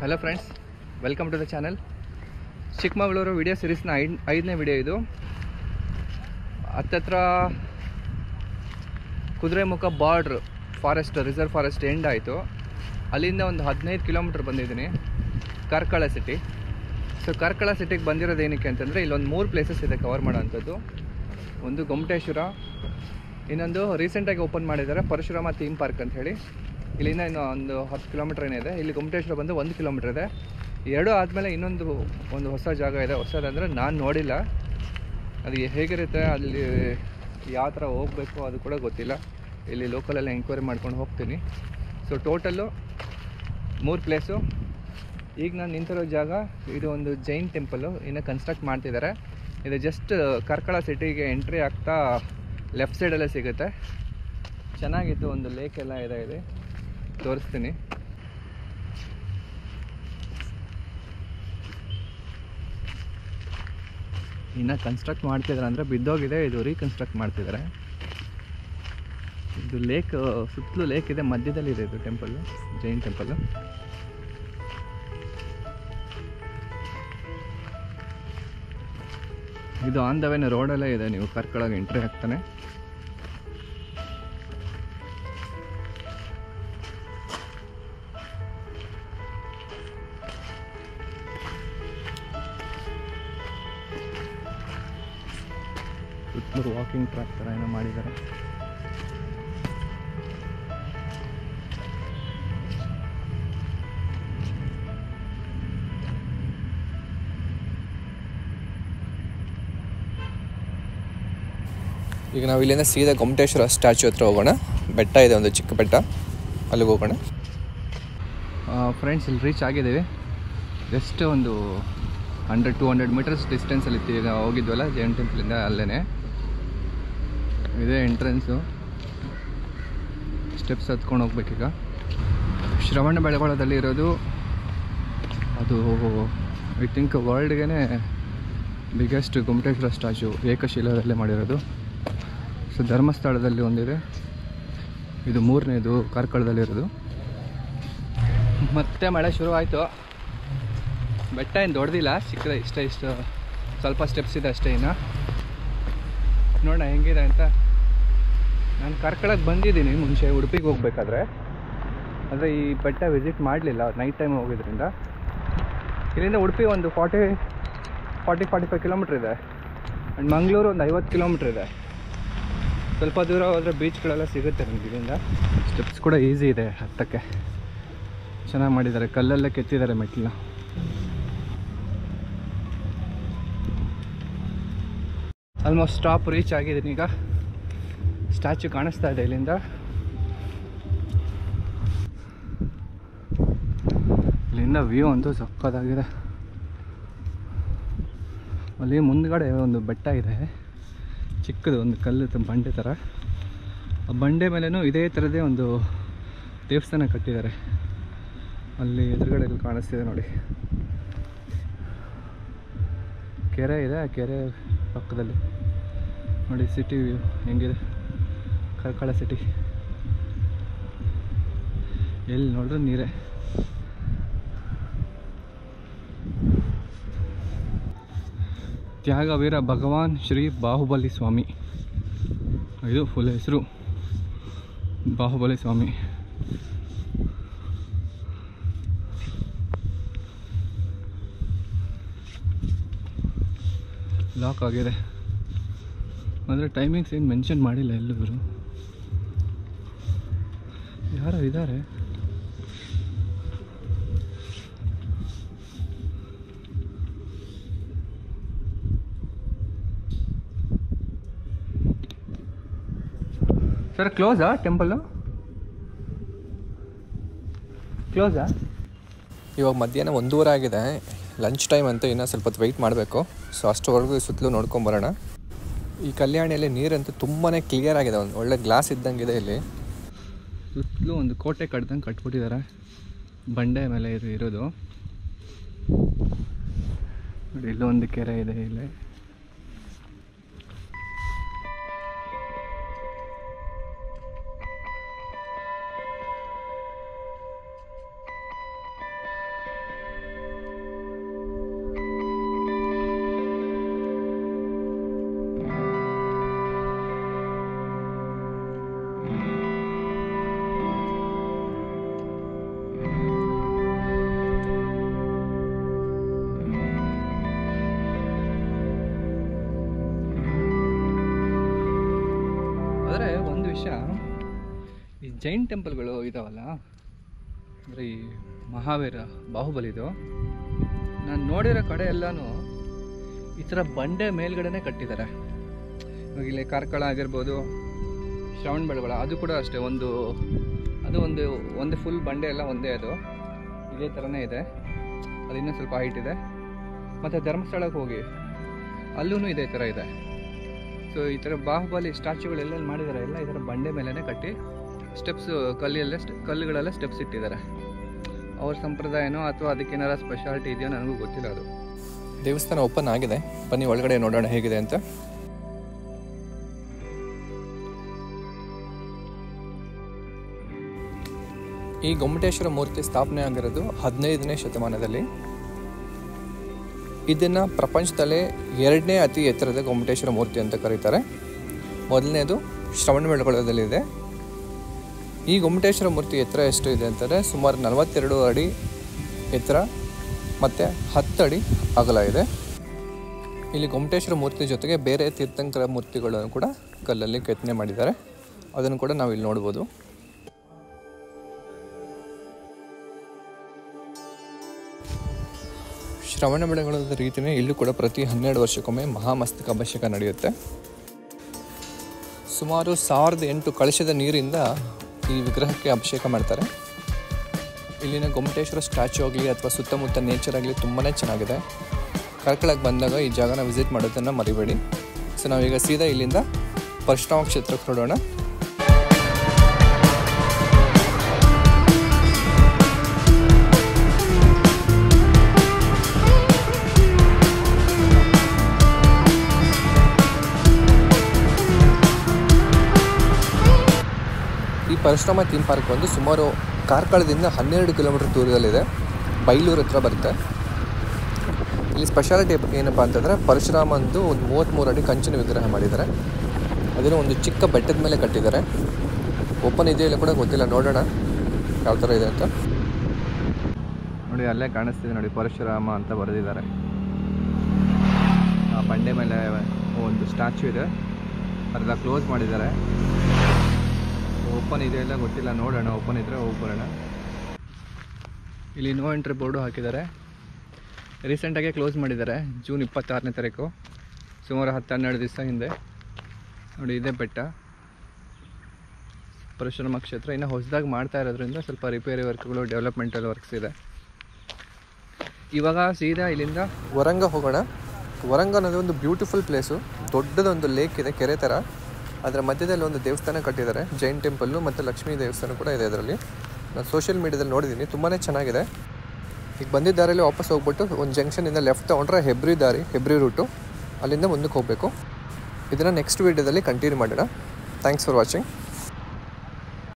Hello friends, welcome to the channel. Chikkamagaluru video ಸೀರೀಸ್ನ ಐದನೇ video ಇದು. ಹತ್ತತ್ರ Kudremukh border forest, reserve forest end ಆಯಿತು. ಅಲ್ಲಿಂದ ಒಂದು 15 ಕಿಲೋಮೀಟ್ರ್ ಬಂದಿದ್ದೀನಿ, ಕಾರ್ಕಳ ಸಿಟಿ. ಸೊ ಕಾರ್ಕಳ ಸಿಟಿಗೆ ಬಂದಿರೋದು ಏನಕ್ಕೆ ಅಂತಂದರೆ ಇಲ್ಲೊಂದು 3 ಪ್ಲೇಸಸ್ ಇದೆ ಕವರ್ ಮಾಡೋವಂಥದ್ದು. ಒಂದು ಗೊಮ್ಮಟೇಶ್ವರ, ಇನ್ನೊಂದು ರೀಸೆಂಟಾಗಿ ಓಪನ್ ಮಾಡಿದ್ದಾರೆ ಪರಶುರಾಮ ಥೀಮ್ ಪಾರ್ಕ್ ಅಂತ ಹೇಳಿ. ಇಲ್ಲಿಂದ ಇನ್ನು ಒಂದು 10 ಕಿಲೋಮೀಟ್ರ್ ಏನಿದೆ. ಇಲ್ಲಿ ಗೊಮ್ಮಟೇಶ್ವರ ಬಂದು 1 ಕಿಲೋಮೀಟ್ರ್ ಇದೆ. ಎರಡು ಆದಮೇಲೆ ಒಂದು ಹೊಸ ಜಾಗ ಇದೆ. ಹೊಸದಂದರೆ ನಾನು ನೋಡಿಲ್ಲ, ಅದು ಹೇಗಿರುತ್ತೆ, ಅಲ್ಲಿ ಯಾವ ಥರ ಹೋಗಬೇಕು ಅದು ಕೂಡ ಗೊತ್ತಿಲ್ಲ. ಇಲ್ಲಿ ಲೋಕಲೆಲ್ಲ ಎಂಕ್ವೈರಿ ಮಾಡ್ಕೊಂಡು ಹೋಗ್ತೀನಿ. So total 3 place. ಈಗ ನಾನು ನಿಂತಿರೋ ಜಾಗ ಇದು ಒಂದು ಜೈನ್ ಟೆಂಪಲ್ಲು, ಇನ್ನು ಕನ್ಸ್ಟ್ರಕ್ಟ್ ಮಾಡ್ತಿದ್ದಾರೆ. ಇದು ಜಸ್ಟ್ ಕಾರ್ಕಳ ಸಿಟಿಗೆ ಎಂಟ್ರಿ ಆಗ್ತಾ ಲೆಫ್ಟ್ ಸೈಡಲ್ಲೇ ಸಿಗುತ್ತೆ. ಚೆನ್ನಾಗಿತ್ತು, ಒಂದು ಲೇಕ್ ಎಲ್ಲ ಇದೆ, ತೋರಿಸ್ತೀನಿ. ಇನ್ನು ಕನ್ಸ್ಟ್ರಕ್ಟ್ ಮಾಡ್ತಿದ್ದಾರೆ ಅಂದರೆ ಬಿದ್ದೋಗಿದೆ, ಇದು ರೀಕನ್ಸ್ಟ್ರಕ್ಟ್ ಮಾಡ್ತಿದ್ದಾರೆ. ಇದು ಲೇಕ್, ಸುತ್ತಲೂ ಲೇಕ್ ಇದೆ, ಮಧ್ಯದಲ್ಲಿದೆ ಇದು ಟೆಂಪಲ್ಲು, ಜೈನ್ ಟೆಂಪಲ್ಲು. ಇದು ಆನ್ ದ ವೇನ ರೋಡಲ್ಲೇ ಇದೆ, ನೀವು ಕಾರ್ಕಳಗೆ ಎಂಟ್ರಿ ಆಗ್ತಾನೆ. ಸುತ್ತಲೂ ವಾಕಿಂಗ್ ಟ್ರ್ಯಾಕ್ ಥರ ಏನೋ ಮಾಡಿದ್ದಾರೆ. ಈಗ ನಾವು ಇಲ್ಲಿಂದ ಸೀದಾ ಗೊಮ್ಮಟೇಶ್ವರ ಸ್ಟ್ಯಾಚ್ಯೂ ಹತ್ರ ಹೋಗೋಣ. ಬೆಟ್ಟ ಇದೆ, ಒಂದು ಚಿಕ್ಕ ಬೆಟ್ಟ, ಅಲ್ಲಿಗೆ ಹೋಗೋಣ. ಫ್ರೆಂಡ್ಸ್, ಇಲ್ಲಿ ರೀಚ್ ಆಗಿದ್ದೀವಿ. ಜಸ್ಟ್ ಒಂದು 100-200 ಮೀಟರ್ಸ್ ಡಿಸ್ಟೆನ್ಸಲ್ಲಿ ಇತ್ತು. ಈಗ ಹೋಗಿದ್ವಲ್ಲ ಜೈನ್ ಟೆಂಪಲಿಂದ, ಅಲ್ಲೇ ಇದೇ ಎಂಟ್ರೆನ್ಸು. ಸ್ಟೆಪ್ಸ್ ಹತ್ಕೊಂಡು ಹೋಗ್ಬೇಕೀಗ. ಶ್ರವಣ ಬೆಳಗೊಳದಲ್ಲಿ ಇರೋದು ಅದು, ಐ ಥಿಂಕ್ ವರ್ಲ್ಡ್ಗೆ ಬಿಗ್ಗೆಸ್ಟ್ ಗೊಮ್ಮಟೇಶ್ವರ ಸ್ಟ್ಯಾಚ್ಯೂ, ಏಕಶಿಲಾದಲ್ಲೇ ಮಾಡಿರೋದು. ಸೊ ಧರ್ಮಸ್ಥಳದಲ್ಲಿ ಒಂದಿದೆ, ಇದು 3ನೇದು ಕಾರ್ಕಳದಲ್ಲಿರೋದು. ಮತ್ತೆ ಮಳೆ ಶುರು ಆಯಿತು. ಬೆಟ್ಟ ಏನು ದೊಡ್ಡದಿಲ್ಲ, ಚಿಕ್ಕದ, ಇಷ್ಟು ಸ್ವಲ್ಪ ಸ್ಟೆಪ್ಸ್ ಇದೆ ಅಷ್ಟೇ. ಇನ್ನು ನೋಡೋಣ ಹೆಂಗಿದೆ ಅಂತ. ನಾನು ಕಾರ್ಕಳಕ್ಕೆ ಬಂದಿದ್ದೀನಿ ಮುಂಚೆ, ಉಡುಪಿಗೆ ಹೋಗ್ಬೇಕಾದ್ರೆ. ಆದರೆ ಈ ಬೆಟ್ಟ ವಿಸಿಟ್ ಮಾಡಲಿಲ್ಲ, ನೈಟ್ ಟೈಮ್ ಹೋಗಿದ್ರಿಂದ. ಇಲ್ಲಿಂದ ಉಡುಪಿ ಒಂದು 40-45 ಕಿಲೋಮೀಟ್ರ್ ಇದೆ. ಆ್ಯಂಡ್ ಮಂಗಳೂರು ಒಂದು 50 ಕಿಲೋಮೀಟ್ರ್ ಇದೆ. ಸ್ವಲ್ಪ ದೂರ ಹೋದರೆ ಬೀಚ್ಗಳೆಲ್ಲ ಸಿಗುತ್ತೆ ನಮ್ಗೆ ಇಲ್ಲಿಂದ. ಸ್ಟೆಪ್ಸ್ ಕೂಡ ಈಸಿ ಇದೆ ಹತ್ತಕ್ಕೆ, ಚೆನ್ನಾಗಿ ಮಾಡಿದ್ದಾರೆ, ಕಲ್ಲಲ್ಲೇ ಕೆತ್ತಿದ್ದಾರೆ ಮೆಟ್ಲನ್ನ. ಆಲ್ಮೋಸ್ಟ್ ಸ್ಟಾಪ್ ರೀಚ್ ಆಗಿದ್ದೀನಿ ಈಗ. ಸ್ಟ್ಯಾಚ್ಯೂ ಕಾಣಿಸ್ತಾ ಇದೆ ಇಲ್ಲಿಂದ. ಇಲ್ಲಿಂದ ವ್ಯೂ ಅಂತೂ ಸಕ್ಕತ್ತಾಗಿದೆ. ಅಲ್ಲಿ ಮುಂದ್ಗಡೆ ಒಂದು ಬೆಟ್ಟ ಇದೆ, ಚಿಕ್ಕದು, ಒಂದು ಕಲ್ಲು ಬಂಡೆ ಥರ. ಆ ಬಂಡೆ ಮೇಲೂ ಇದೇ ಥರದೇ ಒಂದು ದೇವಸ್ಥಾನ ಕಟ್ಟಿದ್ದಾರೆ. ಅಲ್ಲಿ ಎದುರುಗಡೆ ಕಾಣಿಸ್ತಿದೆ ನೋಡಿ, ಕೆರೆ ಇದೆ. ಆ ಕೆರೆ ಪಕ್ಕದಲ್ಲಿ ನೋಡಿ ಸಿಟಿ ವ್ಯೂ ಹೆಂಗಿದೆ, ಕಾರ್ಕಳ ಸಿಟಿ. ಎಲ್ಲಿ ನೋಡಿದ್ರು ನೀರೇ. ತ್ಯಾಗವೀರ ಭಗವಾನ್ ಶ್ರೀ ಬಾಹುಬಲಿ ಸ್ವಾಮಿ, ಇದು ಫುಲ್ ಹೆಸರು, ಬಾಹುಬಲಿ ಸ್ವಾಮಿ. ಲಾಕ್ ಆಗಿದೆ, ಅಂದರೆ ಟೈಮಿಂಗ್ಸ್ ಏನು ಮೆನ್ಷನ್ ಮಾಡಿಲ್ಲ ಎಲ್ಲರೂ. ಯಾರೋ ಇದ್ದಾರೆ. ಸರ್, ಕ್ಲೋಸಾ ಟೆಂಪಲ್ಲು? ಕ್ಲೋಸಾ? ಇವಾಗ ಮಧ್ಯಾಹ್ನ 1:30 ಆಗಿದೆ, ಲಂಚ್ ಟೈಮ್ ಅಂತ. ಇನ್ನೂ ಸ್ವಲ್ಪ ಹೊತ್ತು ವೆಯ್ಟ್ ಮಾಡಬೇಕು. ಸೊ ಅಷ್ಟರವರೆಗೂ ಸುತ್ತಲೂ ನೋಡ್ಕೊಂಬರೋಣ. ಈ ಕಲ್ಯಾಣಿಯಲ್ಲಿ ನೀರಂತೂ ತುಂಬಾ ಕ್ಲಿಯರ್ ಆಗಿದೆ, ಒಂದು ಒಳ್ಳೆ ಗ್ಲಾಸ್ ಇದ್ದಂಗಿದೆ. ಇಲ್ಲಿ ಸುತ್ತಲೂ ಒಂದು ಕೋಟೆ ಕಟ್ದಂಗೆ ಕಟ್ಬಿಟ್ಟಿದ್ದಾರೆ, ಬಂಡೆ ಮೇಲೆ ಇರೋದು ನೋಡಿ. ಇಲ್ಲೊಂದು ಕೆರೆ ಇದೆ ಇಲ್ಲಿ. ವಿಷಯ, ಈ ಜೈನ್ ಟೆಂಪಲ್ಗಳು ಇದಾವಲ್ಲ, ಅಂದರೆ ಈ ಮಹಾವೀರ ಬಾಹುಬಲಿದು, ನಾನು ನೋಡಿರೋ ಕಡೆ ಎಲ್ಲನೂ ಈ ಥರ ಬಂಡೆ ಮೇಲ್ಗಡೆನೇ ಕಟ್ಟಿದ್ದಾರೆ. ಇವಾಗ ಇಲ್ಲಿ ಕಾರ್ಕಳ ಆಗಿರ್ಬೋದು, ಶ್ರವಣ ಬೆಳಗೊಳ ಅದು ಕೂಡ ಅಷ್ಟೇ, ಒಂದು ಫುಲ್ ಬಂಡೆ ಎಲ್ಲ ಒಂದೇ, ಅದು ಇದೇ ಥರನೇ ಇದೆ. ಅದು ಇನ್ನೂ ಸ್ವಲ್ಪ ಹೈಟ್ ಇದೆ. ಮತ್ತು ಧರ್ಮಸ್ಥಳಕ್ಕೆ ಹೋಗಿ ಅಲ್ಲೂ ಇದೇ ಥರ ಇದೆ. ಸೊ ಈ ಥರ ಬಾಹುಬಲಿ ಸ್ಟ್ಯಾಚ್ಯೂಗಳೆಲ್ಲ ಮಾಡಿದ್ದಾರೆ, ಎಲ್ಲ ಈ ಥರ ಬಂಡೆ ಮೇಲೇ ಕಟ್ಟಿ ಸ್ಟೆಪ್ಸ್ ಕಲ್ಲುಗಳೆಲ್ಲ ಸ್ಟೆಪ್ಸ್ ಇಟ್ಟಿದ್ದಾರೆ. ಅವ್ರ ಸಂಪ್ರದಾಯನೋ ಅಥವಾ ಅದಕ್ಕೇನಾರ ಸ್ಪೆಷಾಲಿಟಿ ಇದೆಯೋ ನನಗೂ ಗೊತ್ತಿಲ್ಲ. ಅದು ದೇವಸ್ಥಾನ ಓಪನ್ ಆಗಿದೆ, ಬನ್ನಿ ಒಳಗಡೆ ನೋಡೋಣ ಹೇಗಿದೆ ಅಂತ. ಈ ಗೊಮ್ಮಟೇಶ್ವರ ಮೂರ್ತಿ ಸ್ಥಾಪನೆ ಆಗಿರೋದು 15ನೇ ಶತಮಾನದಲ್ಲಿ. ಇದನ್ನು ಪ್ರಪಂಚದಲ್ಲೇ 2ನೇ ಅತಿ ಎತ್ತರದ ಗೊಮ್ಮಟೇಶ್ವರ ಮೂರ್ತಿ ಅಂತ ಕರೀತಾರೆ. ಮೊದಲನೇದು ಶ್ರವಣ ಬೆಳಗೊಳದಲ್ಲಿದೆ. ಈ ಗೊಮ್ಮಟೇಶ್ವರ ಮೂರ್ತಿ ಎತ್ತರ ಎಷ್ಟು ಇದೆ ಅಂತಂದರೆ ಸುಮಾರು 42 ಅಡಿ ಎತ್ತರ ಮತ್ತು 10 ಅಡಿ ಅಗಲ ಇದೆ. ಇಲ್ಲಿ ಗೊಮ್ಮಟೇಶ್ವರ ಮೂರ್ತಿ ಜೊತೆಗೆ ಬೇರೆ ತೀರ್ಥಂಕರ ಮೂರ್ತಿಗಳನ್ನು ಕೂಡ ಕಲ್ಲಲ್ಲಿ ಕೆತ್ತನೆ ಮಾಡಿದ್ದಾರೆ. ಅದನ್ನು ಕೂಡ ನಾವು ಇಲ್ಲಿ ನೋಡ್ಬೋದು. ಶ್ರವಣ ಬೆಳಗೊಳದ ರೀತಿಯೇ ಇಲ್ಲೂ ಕೂಡ ಪ್ರತಿ 12 ವರ್ಷಕ್ಕೊಮ್ಮೆ ಮಹಾಮಸ್ತಕ ಅಭಿಷೇಕ ನಡೆಯುತ್ತೆ. ಸುಮಾರು 1008 ಕಳಶದ ನೀರಿಂದ ಈ ವಿಗ್ರಹಕ್ಕೆ ಅಭಿಷೇಕ ಮಾಡ್ತಾರೆ. ಇಲ್ಲಿನ ಗೊಮ್ಮಟೇಶ್ವರ ಸ್ಟ್ಯಾಚ್ಯೂ ಆಗಲಿ ಅಥವಾ ಸುತ್ತಮುತ್ತ ನೇಚರ್ ಆಗಲಿ ತುಂಬಾ ಚೆನ್ನಾಗಿದೆ. ಕಾರ್ಕಳಕ್ಕೆ ಬಂದಾಗ ಈ ಜಾಗನ ವಿಸಿಟ್ ಮಾಡೋದನ್ನು ಮರಿಬೇಡಿ. ಸೊ ನಾವೀಗ ಸೀದಾ ಇಲ್ಲಿಂದ ಪರಶುರಾಮ ಕ್ಷೇತ್ರಕ್ಕೆ ಹೊರಡೋಣ. ಈ ಪರಶುರಾಮ ಥೀಮ್ ಪಾರ್ಕ್ ಒಂದು ಸುಮಾರು ಕಾರ್ಕಳದಿಂದ 12 ಕಿಲೋಮೀಟರ್ ದೂರದಲ್ಲಿದೆ. ಬೈಲೂರು ಹತ್ರ ಬರುತ್ತೆ. ಇಲ್ಲಿ ಸ್ಪೆಷಾಲಿಟಿ ಏನಪ್ಪ ಅಂತಂದರೆ ಪರಶುರಾಮಂದು ಒಂದು 33 ಅಡಿ ಕಂಚಿನ ವಿಗ್ರಹ ಮಾಡಿದ್ದಾರೆ. ಅದನ್ನು ಒಂದು ಚಿಕ್ಕ ಬೆಟ್ಟದ ಮೇಲೆ ಕಟ್ಟಿದ್ದಾರೆ. ಓಪನ್ ಇದೆಯೋ ಇಲ್ಲ ಕೂಡ ಗೊತ್ತಿಲ್ಲ, ನೋಡೋಣ ಯಾವ ಥರ ಇದೆ ಅಂತ. ನೋಡಿ ಅಲ್ಲೇ ಕಾಣಿಸ್ತಿದೆ ನೋಡಿ, ಪರಶುರಾಮ ಅಂತ ಬರೆದಿದ್ದಾರೆ. ಆ ಬಂಡೆ ಮೇಲೆ ಒಂದು ಸ್ಟ್ಯಾಚ್ಯೂ ಇದೆ, ಅದೆಲ್ಲ ಕ್ಲೋಸ್ ಮಾಡಿದ್ದಾರೆ. ಓಪನ್ ಇದೆ ಇಲ್ಲ ಗೊತ್ತಿಲ್ಲ, ನೋಡೋಣ. ಓಪನ್ ಇದ್ದರೆ ಹೋಗಿ ಬರೋಣ. ಇಲ್ಲಿ ನೋ ಎಂಟ್ರಿ ಬೋರ್ಡು ಹಾಕಿದ್ದಾರೆ. ರೀಸೆಂಟಾಗೆ ಕ್ಲೋಸ್ ಮಾಡಿದ್ದಾರೆ, ಜೂನ್ 26ನೇ ತಾರೀಕು, ಸುಮಾರು 10-12 ದಿವಸ ಹಿಂದೆ. ನೋಡಿ ಇದೇ ಬೆಟ್ಟ ಪರಶುರಾಮ ಕ್ಷೇತ್ರ. ಇನ್ನು ಹೊಸದಾಗಿ ಮಾಡ್ತಾ ಇರೋದ್ರಿಂದ ಸ್ವಲ್ಪ ರಿಪೇರಿ ವರ್ಕ್ಗಳು, ಡೆವಲಪ್ಮೆಂಟಲ್ ವರ್ಕ್ಸ್ ಇದೆ. ಇವಾಗ ಸೀದಾ ಇಲ್ಲಿಂದ ವರಂಗ ಹೋಗೋಣ. ವರಂಗ ಅನ್ನೋದು ಒಂದು ಬ್ಯೂಟಿಫುಲ್ ಪ್ಲೇಸು. ದೊಡ್ಡದೊಂದು ಲೇಕ್ ಇದೆ, ಕೆರೆ ಥರ. ಅದರ ಮಧ್ಯದಲ್ಲಿ ಒಂದು ದೇವಸ್ಥಾನ ಕಟ್ಟಿದ್ದಾರೆ, ಜೈನ್ ಟೆಂಪಲ್ಲು ಮತ್ತು ಲಕ್ಷ್ಮೀ ದೇವಸ್ಥಾನ ಕೂಡ ಇದೆ ಅದರಲ್ಲಿ. ನಾನು ಸೋಷಿಯಲ್ ಮೀಡಿಯಾದಲ್ಲಿ ನೋಡಿದ್ದೀನಿ, ತುಂಬಾ ಚೆನ್ನಾಗಿದೆ. ಈಗ ಬಂದಿದ್ದ ದಾರಿಯಲ್ಲಿ ವಾಪಸ್ ಹೋಗ್ಬಿಟ್ಟು ಒಂದು ಜಂಕ್ಷನಿಂದ ಲೆಫ್ಟ್ ತೊಗೊಂಡ್ರೆ ಹೆಬ್ರಿ ರೂಟು, ಅಲ್ಲಿಂದ ಮುಂದಕ್ಕೆ ಹೋಗಬೇಕು. ಇದನ್ನು ನೆಕ್ಸ್ಟ್ ವೀಡಿಯೋದಲ್ಲಿ ಕಂಟಿನ್ಯೂ ಮಾಡೋಣ. Thanks for watching.